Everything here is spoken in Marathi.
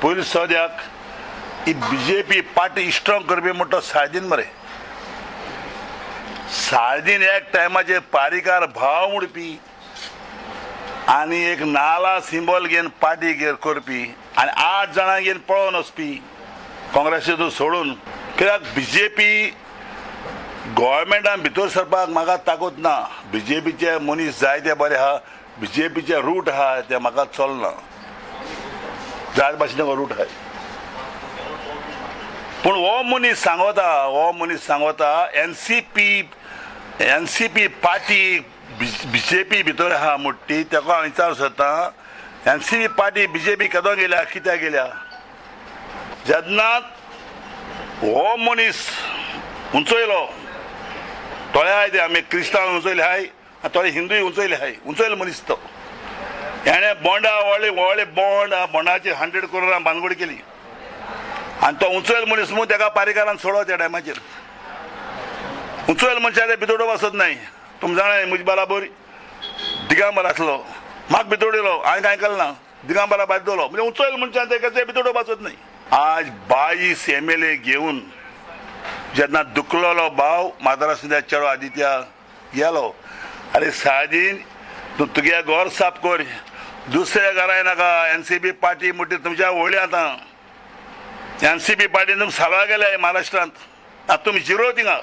पयलीं सद्याक ही बीजेपी पार्टी स्ट्रॉंग करपी म्हणटा साळदीन मरे. साळदीन एक टायमाचेर पारीकार भाव म्हणपी आनी एक नाला सिंबॉल घेवन पार्टी करपी आनी 8 जाणां घेवन पळोवन वचपी काँग्रेसीतून सोडून. कित्याक बीजेपी गोव्हर्मेंटान भितर सरपाक म्हाका ताकत ना. बीजेपीचे मनीस जायते बरे आहा, बीजेपीचे रूट आहा ते म्हाका चलना, जाय भाशेन रूट आहा. पूण हो मनीस सांगता एनसीपी पार्टी बीजेपी भितर आहा म्हणटी ताका हांव विचार सोदता, एनसीपी पार्टी बीजेपी केदो गेल्या, कित्याक गेल्या? जेन्ना हो मनीस उंचयलो, थोडे आहाय ते आमी क्रिस्तांव उंचयले आहाय आनी थोडे हिंदूय उंचयले आहाय, उंचयलो मनीस तो. हेणे बोंडा व्हडले बोंड बोंडाचेर 100 करोडां बांदगोड केली आनी तो उंचयलो मनीस म्हणून ताका पारीकारान सोडलो त्या टायमाचेर. उंचयलो मनशां ते भितर वचत नाय. तुमी जाणाय म्हजे बराबर दिगांबर आसलो, म्हाका भितर उडयलो, हांवें कांय केलें ना, दिगांबरा भायर दवरलो. म्हणजे उंचयलो मनशां ते भितर वचत नाय. आज 22 MLA घेवन जेन्ना दुखलेलो भाव माधवराव चेडो आदित्य गेलो, अरे साळदीन तूं तुगे घर साफ कर, दुसऱ्या घरा नाका. एनसीपी पार्टी म्हणटी तुमच्या वळी आतां एनसीपी पार्टी तुमकां सारवा गेले महाराष्ट्रांत, आतां तुमी जिरो थिंगा.